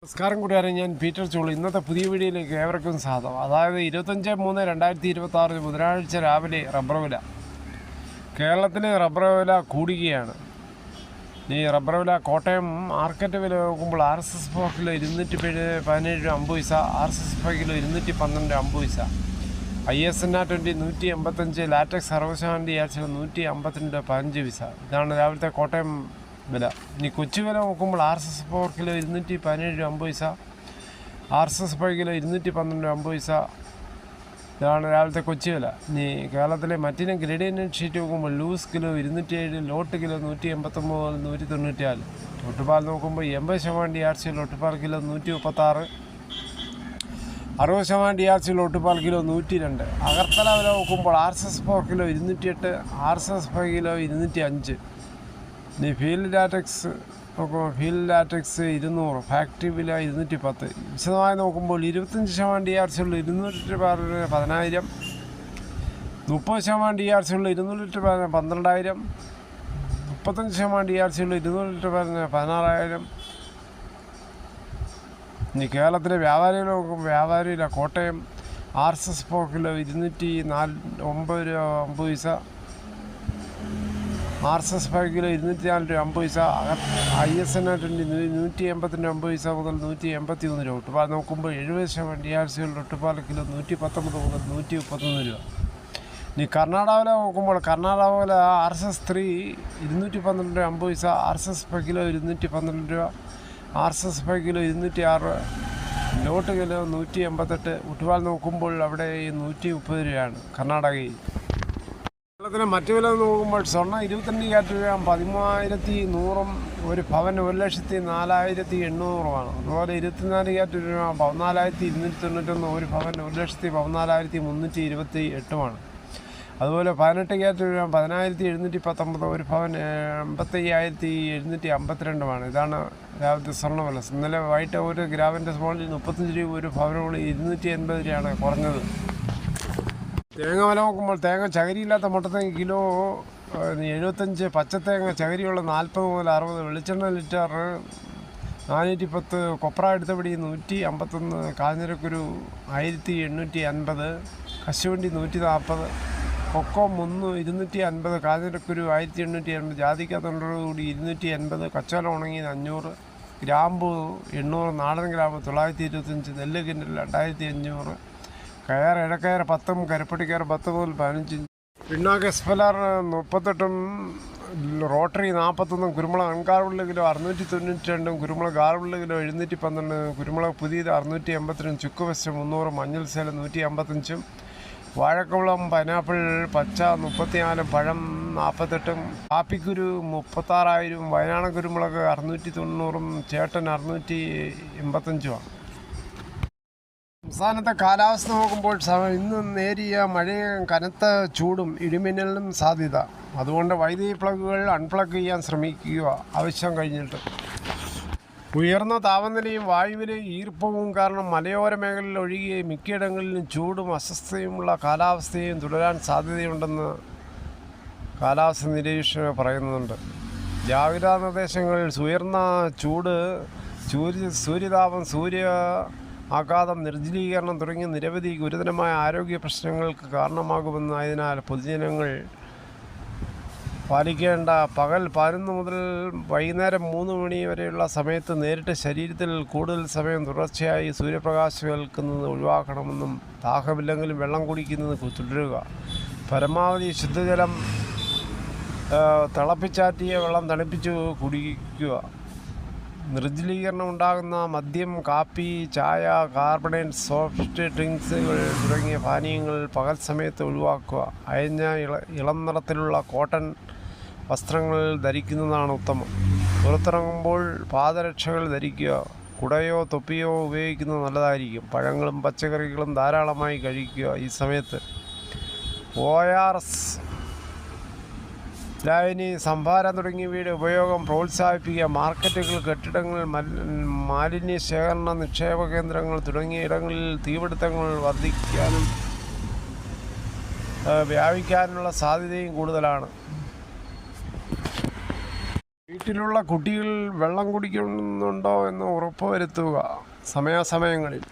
നമസ്കാരം കൂടിയാണ്. ഞാൻ പീറ്റർ ചോളി. ഇന്നത്തെ പുതിയ വീഡിയോയിലേക്ക് ഏവർക്കും സ്വാഗതം. അതായത് 25/3/2026 ബുധനാഴ്ച രാവിലെ റബ്ബർ വില. കേരളത്തിലെ റബ്ബർ വില കൂടുകയാണ്. ഈ റബ്ബർ വില കോട്ടയം മാർക്കറ്റ് വില നോക്കുമ്പോൾ RSS 4 കിലോ 217 രൂപ 50 പൈസ, RSS 5 കിലോ 212 രൂപ 50 പൈസ, ISNR 20 185, ലാറ്റക്സ് 60% ആഴ്ച 152 രൂപ 15 പൈസ. ഇതാണ് രാവിലത്തെ കോട്ടയം വില. ഇനി കൊച്ചി വില നോക്കുമ്പോൾ RSS 4 കിലോ 217 രൂപ 50 പൈസ, RSS 5 കിലോ 212 രൂപ 50 പൈസ. ഇതാണ് രാവിലത്തെ കൊച്ചി വില. ഇനി കേരളത്തിലെ മറ്റിനം ഗ്രേഡിയൻ ഷീറ്റ് നോക്കുമ്പോൾ ലൂസ് കിലോ 207, ലോട്ട് കിലോ 189 194. ഒട്ടുപാൽ നോക്കുമ്പോൾ 80% DRC ഒട്ടുപാൽ കിലോ 136, 60% DRC ഒട്ടുപാൽ കിലോ 102. അഗർത്തല വില നോക്കുമ്പോൾ RSS 4 കിലോ 208, RSS 5 കിലോ 205. ഇനി ഫീൽഡ് ലാറ്റക്സ് നോക്കുമ്പോൾ ഫീൽഡ് ലാറ്റക്സ് 200, ഫാക്ടറി വില 210. വിശദമായി നോക്കുമ്പോൾ 25% DRC ഉള്ള 200 ലിറ്റർ 10,000, 30% DRC ഉള്ള 200 ലിറ്റർ 12,000, 35% DRC ഉള്ള 200 ലിറ്റർ 16,000. ഇനി കേരളത്തിലെ വ്യാപാരികൾ നോക്കുമ്പോൾ വ്യാപാരിയില്ല. കോട്ടയം RSS 4 കിലോ 209 രൂപ 50 പൈസ, RSS 5 കിലോ 204 രൂപ 50 പൈസ, ISNR 20 182 രൂപ 50 പൈസ മുതൽ 183 രൂപ. ഒട്ടുപാൽ നോക്കുമ്പോൾ 70% DRC ഒട്ടുപാൽ കിലോ 119 മുതൽ 131 രൂപ. ഇനി കർണാടക വില നോക്കുമ്പോൾ കർണാടക വില RSS 3 212 രൂപ 50 പൈസ, RSS 5 കിലോ 212 രൂപ, RSS 5 കിലോ 206, ലോട്ട് കിലോ 188. ഒട്ടുപാൽ നോക്കുമ്പോൾ അവിടെ 130 രൂപയാണ് കർണാടകയിൽ. കേരളത്തിലെ മറ്റു വില നോക്കുമ്പോൾ സ്വർണ്ണം 22 ക്യാരറ്റ് രൂപ 13,100, ഒരു പവൻ 1,04,800. അതുപോലെ 24 ക്യാരറ്റ് രൂപ 14,291, ഒരു പവൻ 1,14,328. അതുപോലെ 18 ക്യാരറ്റ് രൂപ 10,719, ഒരു പവൻ 85,752. ഇതാണ് രാവിലത്തെ സ്വർണ്ണ വില. ഇന്നലെ വൈകിട്ട് ഒരു ഗ്രാമിൻ്റെ സ്മോളിൽ 35 രൂപ, ഒരു പവനോട് 280 രൂപയാണ് കുറഞ്ഞത്. തേങ്ങ വില നോക്കുമ്പോൾ തേങ്ങ ചകരിയില്ലാത്ത മുട്ടത്തേങ്ങ കിലോ 75, പച്ചത്തേങ്ങ ചകരിയുള്ള 40 മുതൽ 60, വെളിച്ചെണ്ണ ലിറ്റർ 410, കൊപ്ര എടുത്തപടി 151, കാഞ്ഞിരക്കുരു 1,850, കശുവണ്ടി 140, കൊക്കോ 250, കാഞ്ഞിരക്കുരു 1,880, ജാതിക്ക 90 280, കച്ചോലം ഉണങ്ങി 500, ഗ്രാമ്പു 800, നാടൻ ഗ്രാമ്പ് 925, നെല്ല് കിൻഡൽ 2,500, കയർ ഇടക്കയർ 10, കരിപ്പട്ടിക്കയർ 10 മുതൽ 15. പിണ്ണാക്ക് എസ്പെലാർ 38, റോട്ടറി 41, കുരുമുളക് അൺകാർബിൾഡ് കിലോ 692, കുരുമുളക് ഗാർബിൾഡ് കിലോ 712, കുരുമുളക് പുതിയത് 682, ചുക്ക് വെസ്റ്റ് 300, മഞ്ഞൾ സേലം 155, വാഴക്കുളം പൈനാപ്പിൾ പച്ച 34, പഴം 48, കാപ്പിക്കുരു 36,000, വയനാടൻ കുരുമുളക് 690, ചേട്ടൻ 685. സംസ്ഥാനത്തെ കാലാവസ്ഥ നോക്കുമ്പോൾ ഇന്ന് നേരിയ മഴയും കനത്ത ചൂടും ഇടിമിന്നലിനും സാധ്യത. അതുകൊണ്ട് വൈദ്യുതി പ്ലഗുകൾ അൺപ്ലഗ് ചെയ്യാൻ ശ്രമിക്കുക ആവശ്യം കഴിഞ്ഞിട്ട്. ഉയർന്ന താപനിലയും വായുവിലെ ഈർപ്പവും കാരണം മലയോര മേഖലയിൽ ഒഴികെ മിക്കയിടങ്ങളിലും ചൂടും അസ്വസ്ഥതയുമുള്ള കാലാവസ്ഥയും തുടരാൻ സാധ്യതയുണ്ടെന്ന് കാലാവസ്ഥ നിരീക്ഷകർ പറയുന്നുണ്ട്. ജാഗ്രതാ നിർദ്ദേശങ്ങളിൽ ഉയർന്ന ചൂട്, സൂര്യതാപം, ആഘാതം, നിർജ്ജലീകരണം തുടങ്ങിയ നിരവധി ഗുരുതരമായ ആരോഗ്യ പ്രശ്നങ്ങൾക്ക് കാരണമാകുമെന്നതിനാൽ പൊതുജനങ്ങൾ പാലിക്കേണ്ട പകൽ 11 മുതൽ വൈകുന്നേരം 3 മണി വരെയുള്ള സമയത്ത് നേരിട്ട് ശരീരത്തിൽ കൂടുതൽ സമയം തുടർച്ചയായി സൂര്യപ്രകാശം ഏൽക്കുന്നത് ഒഴിവാക്കണമെന്നും ദാഹമില്ലെങ്കിലും വെള്ളം കുടിക്കുന്നത് തുടരുക. പരമാവധി ശുദ്ധജലം, തിളപ്പിച്ചാറ്റിയ വെള്ളം തണുപ്പിച്ച് കുടിക്കുക. നിർജ്ജലീകരണം ഉണ്ടാകുന്ന മദ്യം, കാപ്പി, ചായ, കാർബണേറ്റ് സോഫ്റ്റ് ഡ്രിങ്ക്സുകൾ തുടങ്ങിയ പാനീയങ്ങൾ പകൽ സമയത്ത് ഒഴിവാക്കുക. അയഞ്ഞ ഇളം നിറത്തിലുള്ള കോട്ടൺ വസ്ത്രങ്ങൾ ധരിക്കുന്നതാണ് ഉത്തമം. പുറത്തിറങ്ങുമ്പോൾ പാദരക്ഷകൾ ധരിക്കുക. കുടയോ തൊപ്പിയോ ഉപയോഗിക്കുന്നത് നല്ലതായിരിക്കും. പഴങ്ങളും പച്ചക്കറികളും ധാരാളമായി കഴിക്കുക. ഈ സമയത്ത് ORS, ലായനി, സംഭാരം തുടങ്ങിയവയുടെ ഉപയോഗം പ്രോത്സാഹിപ്പിക്കുക. മാർക്കറ്റുകൾ, കെട്ടിടങ്ങൾ, മാലിന്യ ശേഖരണ നിക്ഷേപ കേന്ദ്രങ്ങൾ തുടങ്ങിയ ഇടങ്ങളിൽ തീപിടുത്തങ്ങൾ വർദ്ധിക്കാനും വ്യാപിക്കാനുള്ള സാധ്യതയും കൂടുതലാണ്. വീട്ടിലുള്ള കുട്ടികൾ വെള്ളം കുടിക്കുന്നുണ്ടോ എന്ന് ഉറപ്പുവരുത്തുക സമയാസമയങ്ങളിൽ.